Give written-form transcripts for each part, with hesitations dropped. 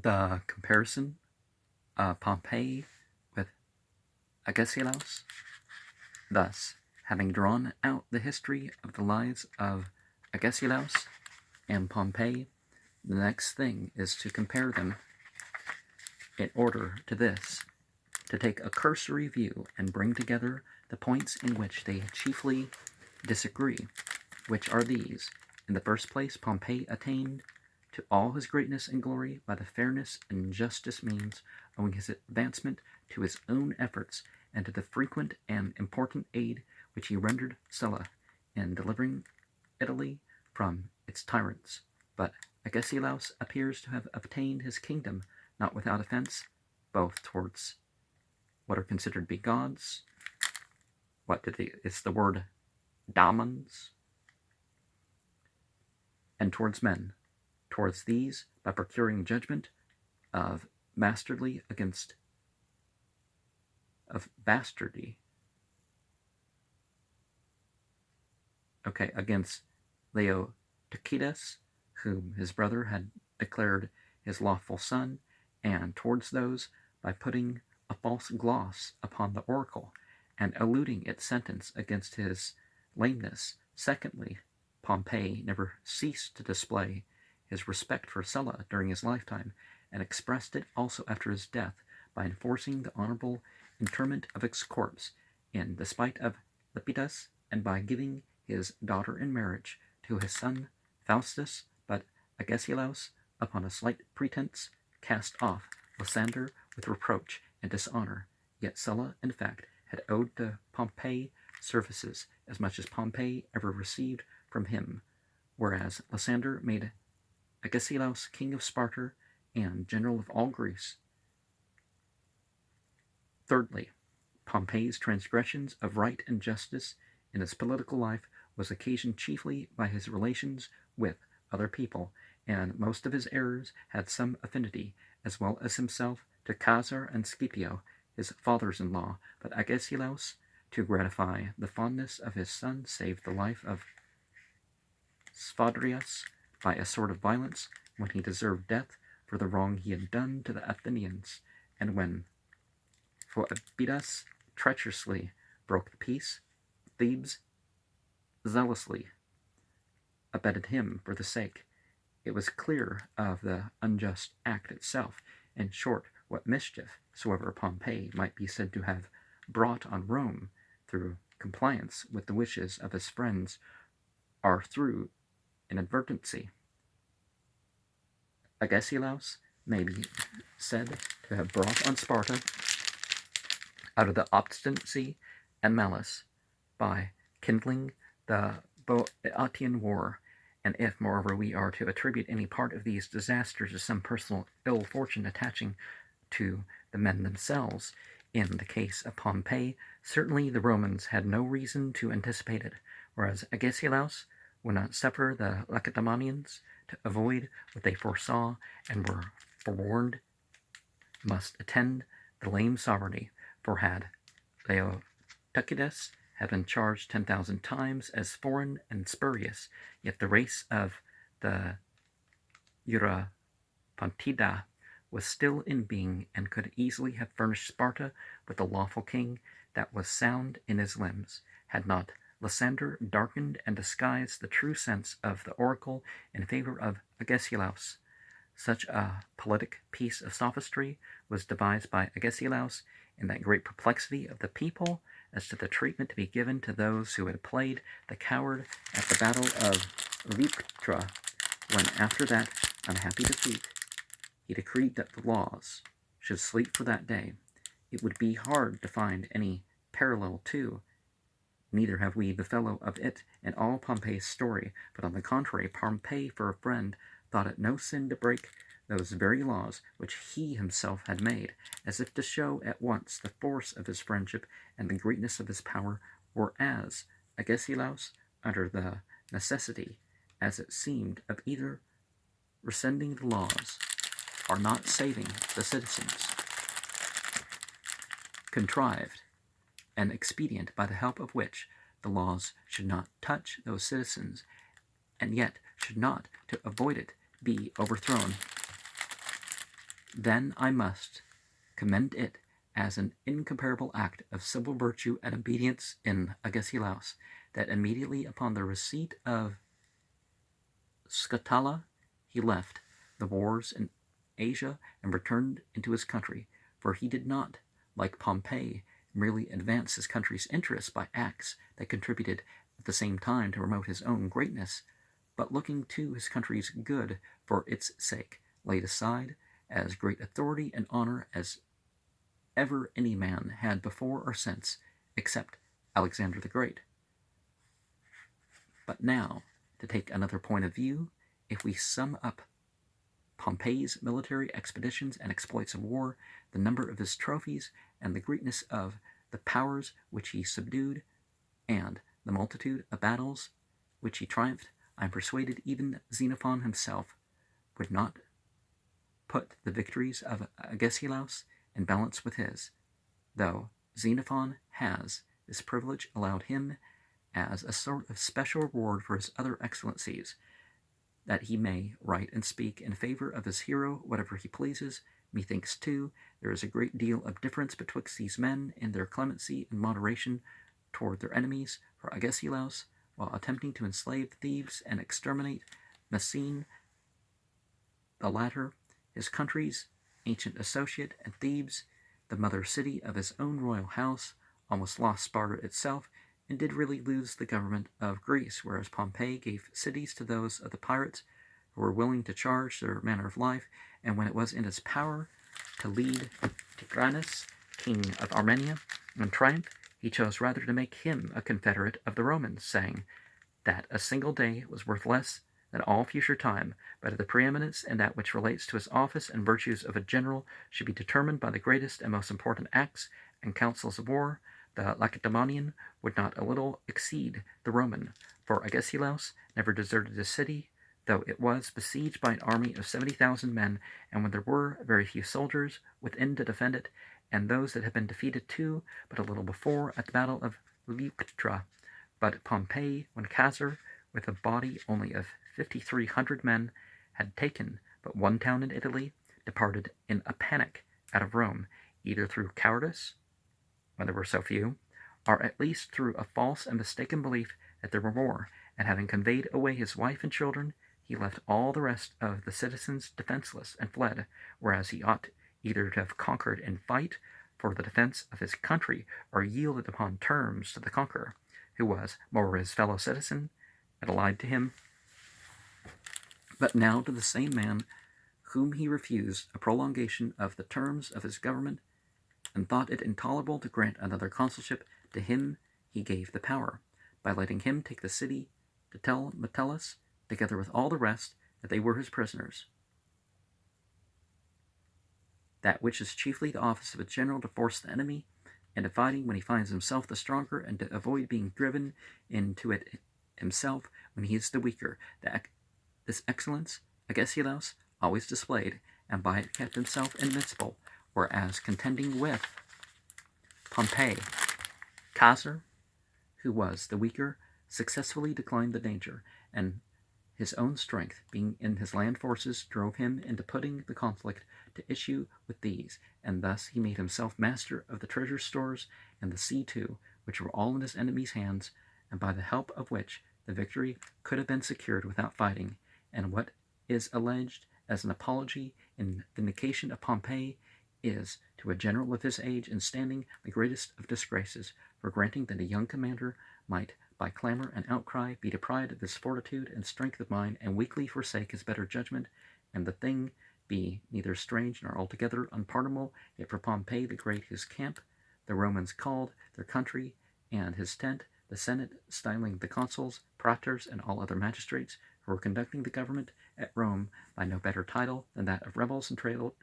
The comparison of Pompey with Agesilaus. Thus, having drawn out the history of the lives of Agesilaus and Pompey, the next thing is to compare them. In order to this, to take a cursory view and bring together the points in which they chiefly disagree, which are these. In the first place, Pompey attained to all his greatness and glory by the fairness and justice means, owing his advancement to his own efforts and to the frequent and important aid which he rendered Sulla in delivering Italy from its tyrants. But Agesilaus appears to have obtained his kingdom not without offense, both towards what are considered to be gods, it's the word daemons, and towards men. Towards these, by procuring judgment of bastardy against Leotychides, whom his brother had declared his lawful son, and towards those by putting a false gloss upon the oracle, and eluding its sentence against his lameness. Secondly, Pompey never ceased to display his respect for Sulla during his lifetime, and expressed it also after his death by enforcing the honorable interment of his corpse in despite of Lepidus, and by giving his daughter in marriage to his son Faustus. But Agesilaus, upon a slight pretense, cast off Lysander with reproach and dishonor. Yet Sulla, in fact, had owed to Pompey services as much as Pompey ever received from him, whereas Lysander made Agesilaus king of Sparta and general of all Greece. Thirdly, Pompey's transgressions of right and justice in his political life was occasioned chiefly by his relations with other people, and most of his errors had some affinity, as well as himself, to Caesar and Scipio, his fathers-in-law. But Agesilaus, to gratify the fondness of his son, saved the life of Sphodrius by a sort of violence, when he deserved death for the wrong he had done to the Athenians, and when Phoebus treacherously broke the peace, Thebes zealously abetted him for the sake. It was clear of the unjust act itself. In short, what mischief soever Pompey might be said to have brought on Rome through compliance with the wishes of his friends, or through inadvertency, Agesilaus may be said to have brought on Sparta out of the obstinacy and malice by kindling the Boeotian war. And if, moreover, we are to attribute any part of these disasters to some personal ill fortune attaching to the men themselves, in the case of Pompey, certainly the Romans had no reason to anticipate it, whereas Agesilaus would not suffer the Lacedaemonians to avoid what they foresaw and were forewarned must attend the lame sovereignty. For had Leotychides had been charged 10,000 times as foreign and spurious, yet the race of the Eurypontida was still in being, and could easily have furnished Sparta with a lawful king that was sound in his limbs, had not Lysander darkened and disguised the true sense of the oracle in favor of Agesilaus. Such a politic piece of sophistry was devised by Agesilaus in that great perplexity of the people as to the treatment to be given to those who had played the coward at the battle of Leuctra, when after that unhappy defeat he decreed that the laws should sleep for that day. It would be hard to find any parallel to, neither have we the fellow of it in all Pompey's story, but on the contrary, Pompey for a friend thought it no sin to break those very laws which he himself had made, as if to show at once the force of his friendship and the greatness of his power, whereas Agesilaus, under the necessity, as it seemed, of either rescinding the laws or not saving the citizens, contrived an expedient by the help of which the laws should not touch those citizens, and yet should not, to avoid it, be overthrown. then I must commend it as an incomparable act of civil virtue and obedience in Agesilaus, that immediately upon the receipt of Scatala he left the wars in Asia and returned into his country, for he did not, like Pompey, merely advance his country's interests by acts that contributed at the same time to promote his own greatness, but looking to his country's good for its sake, laid aside as great authority and honor as ever any man had before or since, except Alexander the Great. But now, to take another point of view, if we sum up Pompey's military expeditions and exploits of war, the number of his trophies, and the greatness of the powers which he subdued, and the multitude of battles which he triumphed, I am persuaded even Xenophon himself would not put the victories of Agesilaus in balance with his, though Xenophon has this privilege allowed him as a sort of special reward for his other excellencies, that he may write and speak in favor of his hero whatever he pleases. Methinks, too, there is a great deal of difference betwixt these men in their clemency and moderation toward their enemies, for Agesilaus, while attempting to enslave Thebes and exterminate Messene, the latter, his country's ancient associate, and Thebes, the mother city of his own royal house, almost lost Sparta itself, and did really lose the government of Greece, whereas Pompey gave cities to those of the pirates who were willing to charge their manner of life, and when it was in his power to lead Tigranes, king of Armenia, in triumph, he chose rather to make him a confederate of the Romans, saying that a single day was worth less than all future time, but the preeminence in that which relates to his office and virtues of a general should be determined by the greatest and most important acts and councils of war. The Lacedaemonian would not a little exceed the Roman, for Agesilaus never deserted a city, though it was besieged by an army of 70,000 men, and when there were very few soldiers within to defend it, and those that had been defeated too but a little before at the battle of Leuctra. But Pompey, when Caesar, with a body only of 5,300 men, had taken but one town in Italy, departed in a panic out of Rome, either through cowardice, when there were so few, or at least through a false and mistaken belief that there were more, and having conveyed away his wife and children, he left all the rest of the citizens defenseless and fled, whereas he ought either to have conquered in fight for the defense of his country, or yielded upon terms to the conqueror, who was more his fellow citizen and allied to him. But now to the same man whom he refused a prolongation of the terms of his government, and thought it intolerable to grant another consulship, to him he gave the power, by letting him take the city, to tell Metellus, together with all the rest, that they were his prisoners. That which is chiefly the office of a general, to force the enemy, and of fighting when he finds himself the stronger, and to avoid being driven into it himself when he is the weaker. This excellence Agesilaus always displayed, and by it kept himself invincible, whereas contending with Pompey, Caesar, who was the weaker, successfully declined the danger, and his own strength, being in his land forces, drove him into putting the conflict to issue with these, and thus he made himself master of the treasure stores and the sea too, which were all in his enemy's hands, and by the help of which the victory could have been secured without fighting. And what is alleged as an apology in vindication of Pompey is, to a general of his age and standing, the greatest of disgraces, for granting that a young commander might, by clamor and outcry, be deprived of his fortitude and strength of mind, and weakly forsake his better judgment, and the thing be neither strange nor altogether unpardonable, yet for Pompey the Great his camp, the Romans called their country, and his tent, the Senate styling the consuls, praetors, and all other magistrates, who were conducting the government at Rome by no better title than that of rebels and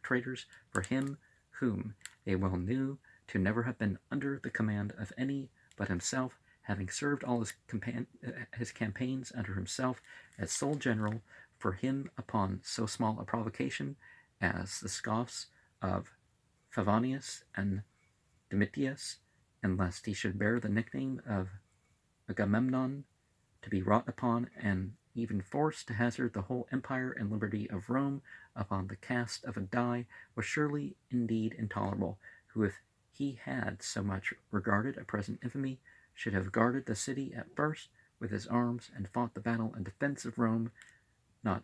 traitors, for him whom they well knew to never have been under the command of any but himself, having served all his campaigns under himself as sole general, for him upon so small a provocation as the scoffs of Favonius and Domitius, and lest he should bear the nickname of Agamemnon, to be wrought upon and even forced to hazard the whole empire and liberty of Rome upon the cast of a die was surely indeed intolerable, who, if he had so much regarded a present infamy, should have guarded the city at first with his arms, and fought the battle in defense of Rome, not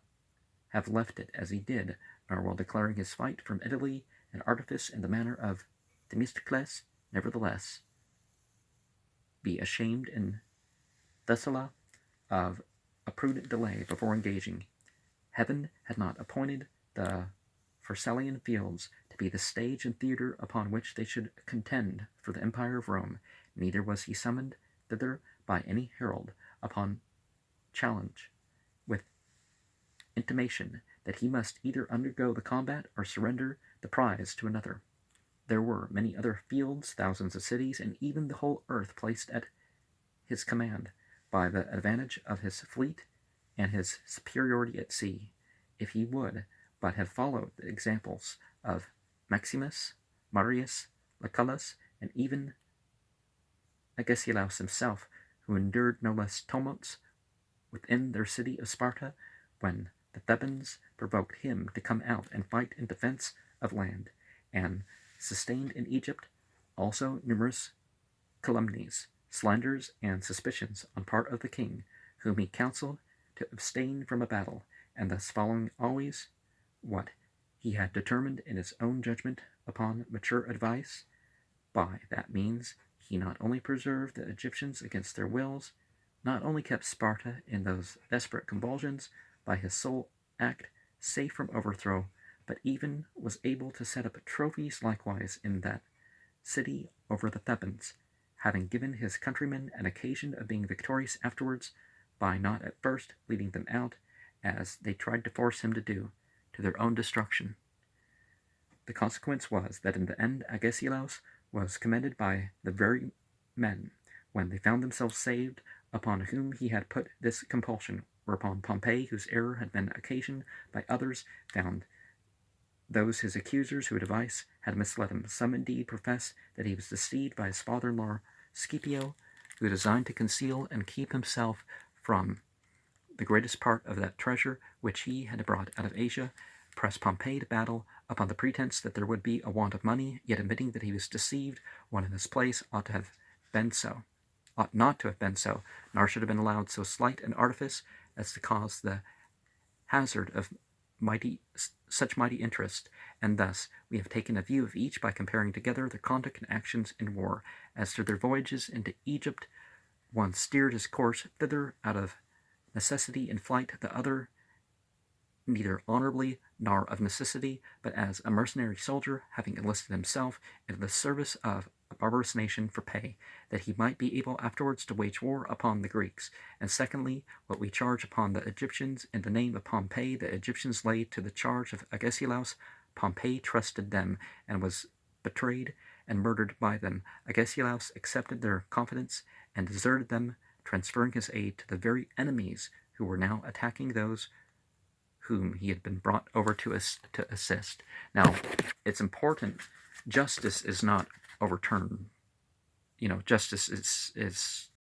have left it as he did, nor while declaring his fight from Italy and artifice in the manner of Themistocles, nevertheless be ashamed in Thessalia of a prudent delay before engaging. Heaven had not appointed the Pharsalian fields to be the stage and theatre upon which they should contend for the empire of Rome, neither was he summoned thither by any herald upon challenge, with intimation that he must either undergo the combat or surrender the prize to another. There were many other fields, thousands of cities, and even the whole earth placed at his command by the advantage of his fleet and his superiority at sea, if he would but have followed the examples of Maximus, Marius, Lucullus, and even Agesilaus himself, who endured no less tumults within their city of Sparta when the Thebans provoked him to come out and fight in defense of land, and sustained in Egypt also numerous calumnies, slanders, and suspicions on part of the king, whom he counseled to abstain from a battle, and thus following always what he had determined in his own judgment upon mature advice. By that means he not only preserved the Egyptians against their wills, not only kept Sparta in those desperate convulsions by his sole act safe from overthrow, but even was able to set up trophies likewise in that city over the Thebans, having given his countrymen an occasion of being victorious afterwards, by not at first leading them out, as they tried to force him to do, to their own destruction. The consequence was that in the end Agesilaus was commended by the very men, when they found themselves saved, upon whom he had put this compulsion, whereupon Pompey, whose error had been occasioned by others, found those his accusers who advice had misled him. Some indeed profess that he was deceived by his father-in-law Scipio, who designed to conceal and keep himself from the greatest part of that treasure which he had brought out of Asia, pressed Pompey to battle upon the pretense that there would be a want of money, yet admitting that he was deceived, one in his place ought not to have been so, nor should have been allowed so slight an artifice as to cause the hazard of such mighty interest, and thus we have taken a view of each by comparing together their conduct and actions in war. As to their voyages into Egypt, one steered his course thither out of necessity in flight, the other neither honorably nor of necessity, but as a mercenary soldier, having enlisted himself into the service of a barbarous nation for pay, that he might be able afterwards to wage war upon the Greeks. And secondly, what we charge upon the Egyptians in the name of Pompey, the Egyptians laid to the charge of Agesilaus. Pompey trusted them, and was betrayed and murdered by them. Agesilaus accepted their confidence and deserted them, transferring his aid to the very enemies who were now attacking those whom he had been brought over to assist. Now, it's important, justice is not overturned. Justice is